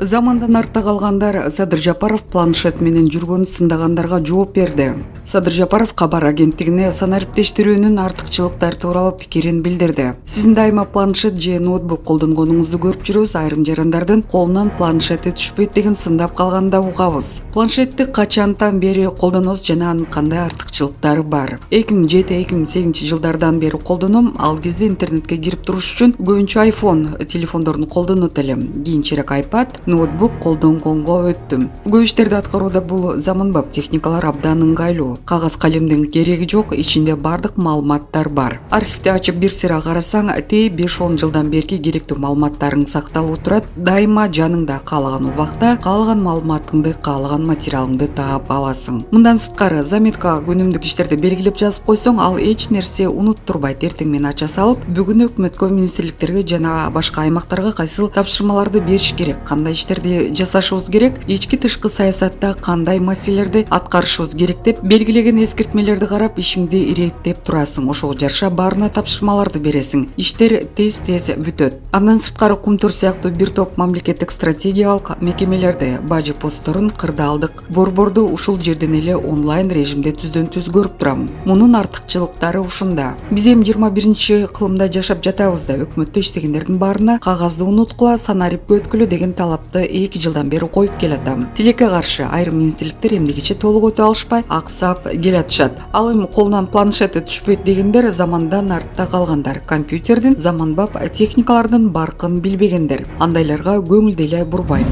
Замандан артта калгандар Садыр Жапаров планшет менен жүргөнү сындагандарга жооп берди. Садыр Жапаров кабар агенттигине санариптештирүүнүн артыкчылыктары тууралуу пикирин билдирди. Сиздин дайыма планшет же ноутбук колдонгонуңузду көрүп жүрөбүз. Айрым жарандардын колунан планшети түшпөйт деген сындап калганда угабыз. Планшетти качантан бери колдоносуз жана анын кандай артыкчылыктары бар? 2007-2008 жылдардан бери колдоном. Ал кезде интернетке кирип туруш үчүн көбүнчө iPhone телефондорун колдонот элем. Кийинчерээк iPad, ноутбук колдонгонго өттүм. Көп иштерди аткарууда бул заманбап техникалар абдан ыңгайлуу. Кагаз калемдин кереги жок, ичинде бардык маалыматтар бар. Архивди ачып бир сыйра карасаң, 5-10 жылдан берки керектүү маалыматтарың сакталып турат. Дайыма жаныңда каалаган убакта каалаган маалыматыңды, каалаган материалыңды таап аласың. Мындан сырткары, заметка күнүмдүк иштерди белгилеп жазып койсоң, ал эч нерсе унуттурбайт. Эртең менен ача салып, бүгүн өкмөткө, министрликтерге жана башка аймактарга кайсыл тапшырмаларды бериш керек, кандай иштерди жасашыбыз керек, ички тышкы саясатта кандай маселелерди аткарышыбыз керек деп белгилеген эскертмелерди карап, ишиңди иреттеп турасың. Ошого жараша баарына тапшырмаларды бересиң. Иштер тез-тез бүтөт. Андан сырткары Кумтур сыяктуу бир топ мамлекеттик стратегиялык мекемелерди, бажы постторун, кырдаалдык борборду ушул жерден эле онлайн режимде түздөн-түз көрүп турам. Мунун артыкчылыктары ушунда. Биз эми 21-кылымда жашап жатабыз да, өкмөттө иштегендердин баарына кагазды унуткула, санарип өткүлө деген талапты 2 жылдан бери коюп келатам. Тилекке каршы айрым министрликтер эмнегече толук өтө алышпай, аксап келатышат. Ал эми колунан планшети түшпөйт дегендер замандан артта калгандар, компьютердин, заманбап техникалардын баркын билбегендер. Андайларга көңүл деле бурбайм.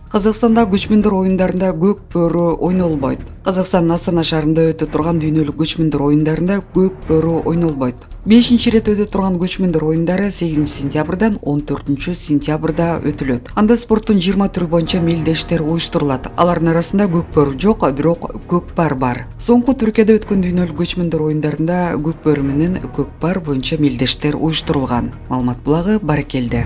Казакстанда көчмөндөр оюндарында көк бөрү ойнолбойт. Казакстандын Астана шаарында өтө турган дүйнөлүк көчмөндөр оюндарында көк бөрү ойнолбойт. 5-рет өтө турган көчмөндөр оюндары 8 сентябрдан 14 сентябрда өтүлөт. Анда спорттун 20 түрү боюнча мелдештер уюштурулат. Алардын арасында көк бөрү жок, бирок көкпар бар. Соңку Түркияда өткөн дүйнөлүк көчмөндөр оюндарында көк бөрү менен көкпар боюнча мелдештер уюштурулган. Маалымат булагы баракелде.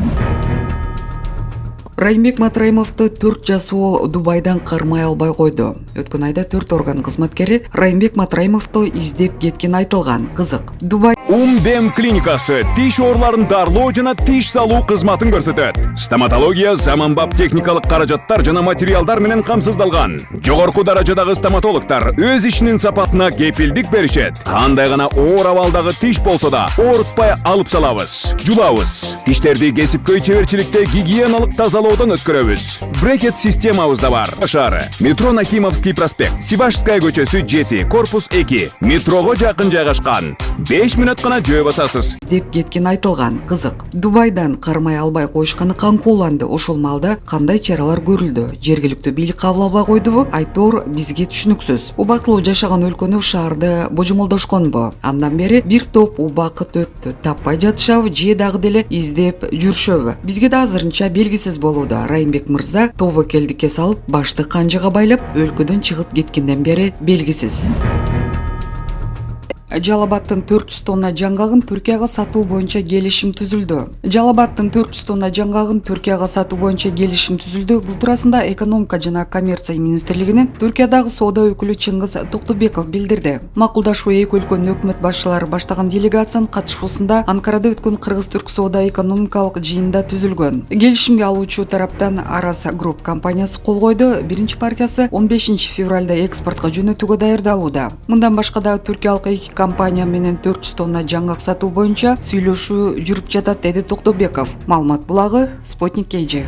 Райымбек Матраимовду 4 жаш уул Дубайдан кармай албай койду. Өткөн айда 4 орган кызматкери Райымбек Матраимовду издеп кеткени айтылган. Кызык. Дубай Умдем клиникасы тиш ооруларын дарылоо жана тиш салуу кызматын көрсөтөт. Стоматология заманбап техникалык каражаттар жана материалдар менен камсыздалган. Жогорку даражадагы стоматологдор өз ишинин сапатына кепилдик беришет. Кандай гана оор абалдагы тиш болсо да оорутпай алып салабыз, жулабыз. Тиштерди кесипкөй чеберчиликте гигиеналык тазалоодон өткөрөбүз. Брекет системабыз да бар. Шаары метро Накимовский проспект, Сибашская көчөсү 7, корпус 2, метрого жакын жайгашкан. 5 минут гана жөө басасыз. Деп кеткен айтылган. Кызык. Дубайдан кармай албай коюшканы каңкууланды. Ошол малда кандай чаралар көрүлдү? Жергиликтүү бийлик кабыл албай койдубу? Айтор бизге түшүнүксүз. Убактылуу жашаган өлкөнү, шаарды божомолдошконбу? Андан бери бир топ убакыт өттү. Таппай жатышабы же дагы деле издеп жүрүшөбү? Бизге да азырынча белгисиз болууда. Райымбек мырза тобокелдикке салып, башты канжыга байлап, өлкөдөн чыгып кеткенден бери белгисиз. Жалабаттын 400 тонна жаңгагын Түркияга сатуу боюнча келишим түзүлдү. Жалабаттын 400 тонна жаңгагын Түркияга сатуу боюнча келишим түзүлдү. Бул туурасында экономика жана коммерция министрлигинин Түркиядагы соода өкүлү Чыңгыз Токтубеков билдирди. Макулдашуу эки өлкөнүн өкмөт башчылары баштаган делегациянын катышуусунда Анкарада өткөн Кыргыз-Түрк соода экономикалык жыйында түзүлгөн. Келишимге алуучу тараптан Арас Групп компаниясы кол койду. Биринчи партиясы 15 февралда экспортко жөнөтүүгө даярдалууда. Мындан башка да түркиялык эки компания менен 400 тонна жаңгак сатуу боюнча сүйлөшүү жүрүп жатат, деди Токтубеков. Маалымат булагы Спутник KG.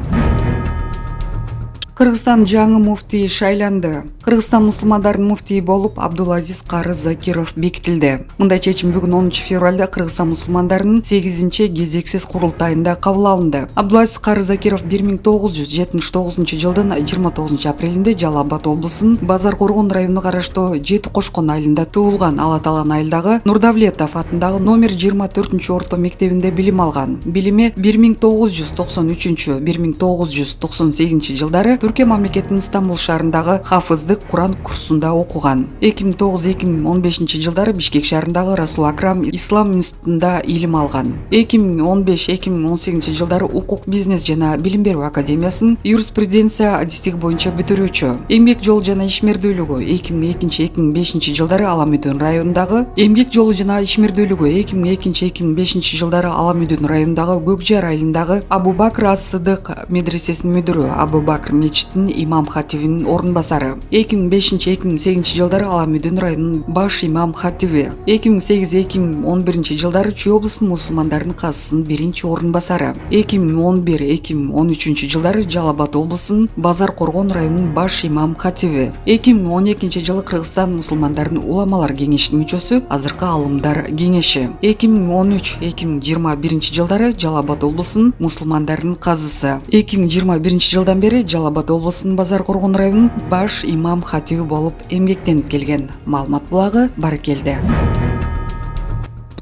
Кыргызстан жаңы муфтий шайланды. Кыргызстан мусулмандарынын муфтийи болуп Абдулазиз Кары Закиров бекитилди. Мындай чечим бүгүн 10 февралда Кыргызстан мусулмандарынын 8-чи кезексиз курултайында кабыл алынды. Абдулазиз Кары Закиров 1979 жылдын 29 апрелинде Жалал-Абад облусунун Базар Коргон районуна караштуу Жети Кошкон айылында туулган. Ал аталган айылдагы Нурдавлетов атындагы номер 24-орто мектебинде билим алган. Билими 1993-1998 жылдары Түркия мамлекетинин Стамбул шаарындагы хафыздык Куран курсунда окуган. 2009-2015 жылдары Бишкек шаарындагы Расул Акрам Ислам институтунда илим алган. 2015-2018 жылдары укук, бизнес жана билим берүү академиясынын юриспруденция адистиги боюнча бүтүрүүчү. Эмгек жолу жана ишмердүүлүгү 2002-2005 жылдары Аламүдүн районундагы Эмгек жолу жана ишмердүүлүгү 2002-2005 жылдары Аламүдүн районундагы Көкжар айылындагы Абу Бакр ас-Сыдык медресесинин мүдүрү, Абу Бакр мечитинин имам хатибинин орун басары. 2005-2008 жылдары Аламүдүн районунун баш имам хатиби. 2008-2011 жылдары Чүй облусунун мусулмандардын казысынын биринчи орун басары. 2011-2013 жылдары Жалал Абад облусунун Базар Коргон районунун баш имам хатиби. 2012 жылы Кыргызстан мусулмандардын уламалар кеңешинин мүчөсү, азыркы алымдар кеңеши. 2013-2021 жылдары Жалал Абад облусунун мусулмандардын казысы. 2021 жылдан бери Жалал Абад облусунун Базар Коргон районунун баш имам хатиби болуп эмгектенип келген. Маалымат булагы Баракелде.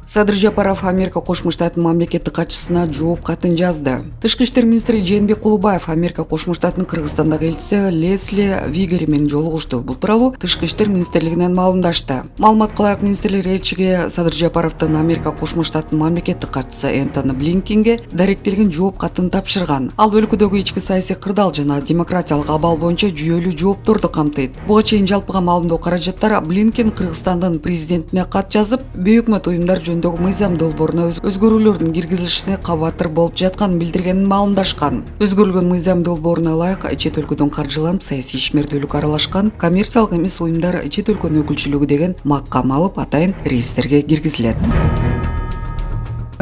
Садыр Жапаров Америка Кошмо Штатынын мамлекеттик катчысына жооп катын жазды. Тышкы иштер министри Жээнбек Кулубаев Америка Кошмо Штатынын Кыргызстандагы элчиси Лесли Вигери менен жолугушту. Бул тууралуу Тышкы иштер министрлигинен маалымдашты. Маалымат кылайык, министрлер элчиге Садыр Жапаровдун Америка Кошмо Штатынын мамлекеттик катчысы Энтони Блинкенге даректелген жооп катын тапшырган. Ал өлкөдөгү ички саясий кырдаал жана демократиялык абал боюнча жүйөлүү жоопторду камтыйт. Буга чейин жалпыга маалымдоо каражаттар Блинкен Кыргызстандын президентине кат жазып, бейөкмөт уюмдар жөнүндөгү мыйзам долбооруна өзгөрүүлөрдүн киргизилишине кабатыр болуп жатканын билдиргенин маалымдашкан. Өзгөрүлгөн мыйзам долбооруна ылайык чет өлкөдөн каржыланып саясий ишмердүүлүк аралашкан коммерциялык эмес уюмдар чет өлкөнүн өкүлчүлүгү деген макам алып, атайын реестрге киргизилет.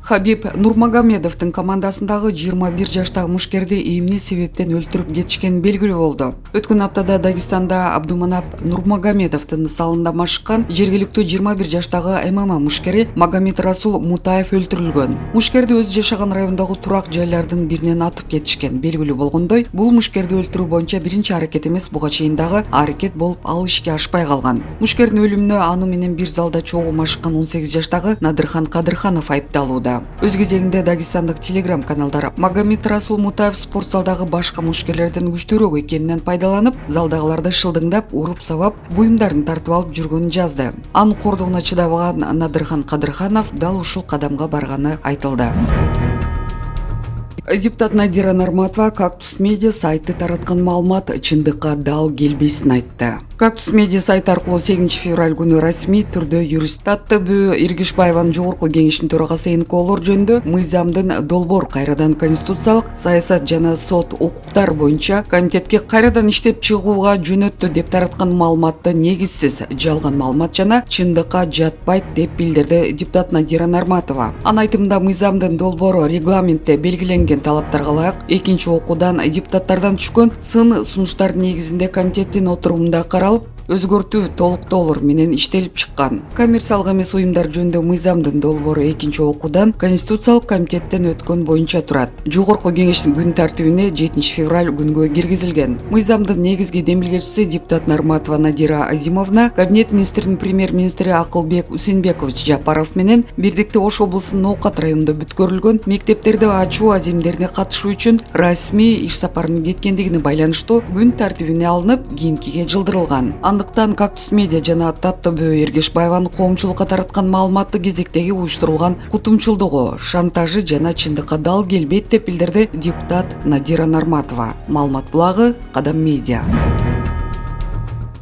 Хабиб Нурмагомедовдун командасындагы 21 жаштагы мушкерди эмне себептен өлтүрүп кетишкени белгилүү болду. Өткөн аптада Дагестанда Абдуманап Нурмагомедовдун салында машыккан жергиликтүү 21 жаштагы ММА мушкери Магомед Расул Мутаев өлтүрүлгөн. Мушкерди өзү жашаган райондогу турак жайлардын биринен атып кетишкен. Белгилүү болгондой, бул мушкерди өлтүрүү боюнча биринчи аракет эмес, буга чейин дагы аракет болуп, ал ишке ашпай калган. Мушкердин өлүмүнө аны менен бир залда чогуу машыккан 18 жаштагы Надырхан Кадырханов айыпталууда. Өз кезегинде Дагестандык телеграм каналдар Магомед Расул Мутаев спорт залдагы башка мушкерлерден күчтүүрөөк экенинен пайдаланып, залдагыларды шылдыңдап, уруп сабап, буюмдарын тартып алып жүргөнүн жазды. Анын кордугуна чыдабаган Надырхан Кадырханов дал ушул кадамга барганы айтылды. Депутат Надира Нарматова Кактус Медиа сайты тараткан маалымат чындыкка дал келбесин айтты. Кактус Медиа сайты аркылуу 8 февраль күнү расмий түрдө юрист Таттыбү Иргишбаеванын жогорку кеңештин төрагасы энкоолор жөнүндө мыйзамдын долбоор кайрадан конституциялык саясат жана сот укуктар боюнча комитетке кайрадан иштеп чыгууга жөнөттү деп тараткан маалыматты негизсиз, жалган маалымат жана чындыкка жатпайт деп билдирди депутат Надира Нарматова. Анын айтымында мыйзамдын долбоору регламентте белгиленген талаптарга ылайык экинчи окуудан депутаттардан түшкөн сын сунуштардын негизинде комитеттин отурумунда каралып, өзгөртүү толуктоолор менен иштелип чыккан. Коммерциялык эмес уюмдар жөнүндө мыйзамдын долбоору экинчи окуудан Конституциялык комитеттен өткөн боюнча турат. Жогорку кеңештин күн тартибине 7 февраль күнгө киргизилген. Мыйзамдын негизги демилгечиси депутат Нарматова Надира Азимовна кабинет министринин премьер-министри Акылбек Усенбекович Жапаров менен бирдикте Ош облусунун Ноокат районунда бүткөрүлгөн мектептерди ачуу аземдерине катышуу үчүн расмий иш сапарынын кеткендигине байланыштуу күн тартибине алынып, кийинкиге жылдырылган. Андыктан Кактус Медиа жана Таттыбү Иргишбаеванын коомчулукка тараткан маалыматты кезектеги уюштурулган кутумчулдугу, шантажы жана чындыкка дал келбейт деп билдирди депутат Надира Нарматова. Маалымат булагы Кадам Медиа.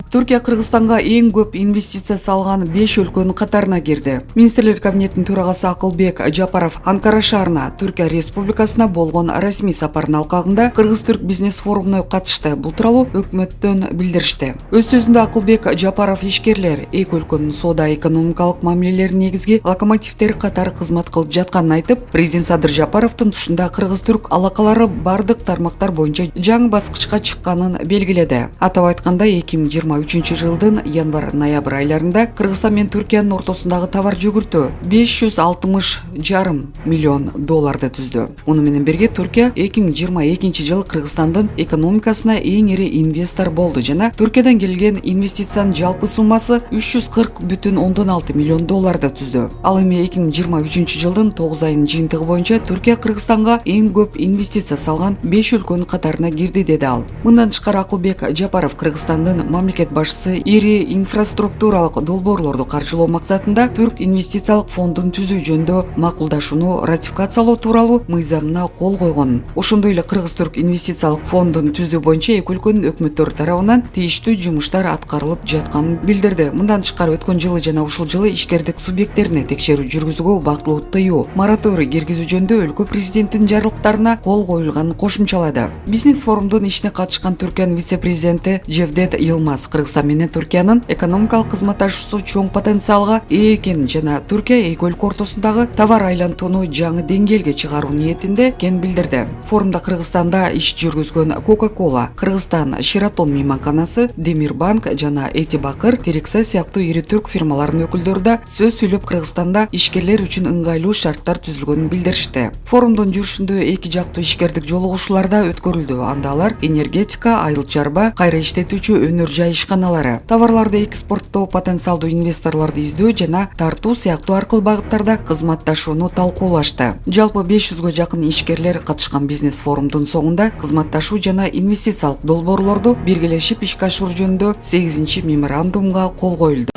Түркия Кыргызстанга эң көп инвестиция салган 5 өлкөнүн катарына кирди. Министрлер кабинетинин төрагасы Акылбек Жапаров Анкара шаарына, Түркия Республикасына болгон расмий сапардын алкагында Кыргыз-Түрк бизнес форумуна катышты. Бул тууралуу өкмөттөн билдиришти. Өз сөзүндө Акылбек Жапаров ишкерлер эки өлкөнүн соода-экономикалык мамилелеринин негизги локомотивдери катары кызмат кылып жатканын айтып, президент Садыр Жапаровдун тушунда Кыргыз-Түрк алакалары бардык тармактар боюнча жаңы баскычка чыкканын белгиледи. Атап айтканда 2020 жылдын январь-ноябрь айларында Кыргызстан менен Түркиянын ортосундагы товар жүгүртүү 560,5 миллион долларды түздү. Муну менен бирге Түркия 2022 жылы Кыргызстандын экономикасына эң ири инвестор болду жана Түркиядан келген инвестициянын жалпы суммасы 340,6 миллион долларды түздү. Ал эми 2023 жылдын 9 айынын жыйынтыгы боюнча Түркия Кыргызстанга эң көп инвестиция салган 5 өлкөнүн катарына кирди, деди ал. Мындан тышкары Акылбек Жапаров Кыргызстандын мамлекет башчысы ири инфраструктуралык долбоорлорду каржылоо максатында Түрк инвестициялык фондун түзүү жөнүндө макулдашууну ратификациялоо тууралуу мыйзамына кол койгон. Ошондой эле Кыргыз-Түрк инвестициялык фондун түзүү боюнча эки өлкөнүн өкмөттөрү тарабынан тийиштүү жумуштар аткарылып жатканын билдирди. Мындан тышкары өткөн жылы жана ушул жылы ишкердик субъекттерине текшерүү жүргүзүүгө убактылуу тыюу, мораторий киргизүү жөнүндө өлкө президентинин жарлыктарына кол коюлганын кошумчалады. Бизнес форумдун ишине катышкан Түркиянын вице-президенти Жевдет Йылмаз Кыргызстан менен Түркиянын экономикалык кызматташуусу чоң потенциалга ээ экенин жана Түркия эки өлкө ортосундагы товар айлантууну жаңы деңгээлге чыгаруу ниетинде экенин билдирди. Форумда Кыргызстанда иш жүргүзгөн Coca-Cola, Кыргызстан Sheraton мейманканасы, Демирбанк жана Этибакыр, Терекса сыяктуу ири түрк фирмаларынын өкүлдөрү да сөз сүйлөп Кыргызстанда ишкерлер үчүн ыңгайлуу шарттар түзүлгөнүн билдиришти. Форумдун жүрүшүндө эки жактуу ишкердик жолугушуулар да өткөрүлдү. Анда алар энергетика, айыл чарба, кайра иштетүүчү өнөр жай ишканалары, товарларды экспорттоо, потенциалдуу инвесторлорду издөө жана тартуу сыяктуу аркылуу багыттарда кызматташууну талкуулашты. Жалпы 500гө жакын ишкерлер катышкан бизнес форумдун соңунда кызматташуу жана инвестициялык долбоорлорду биргелешип ишке ашыруу жөнүндө 8-меморандумга кол коюлду.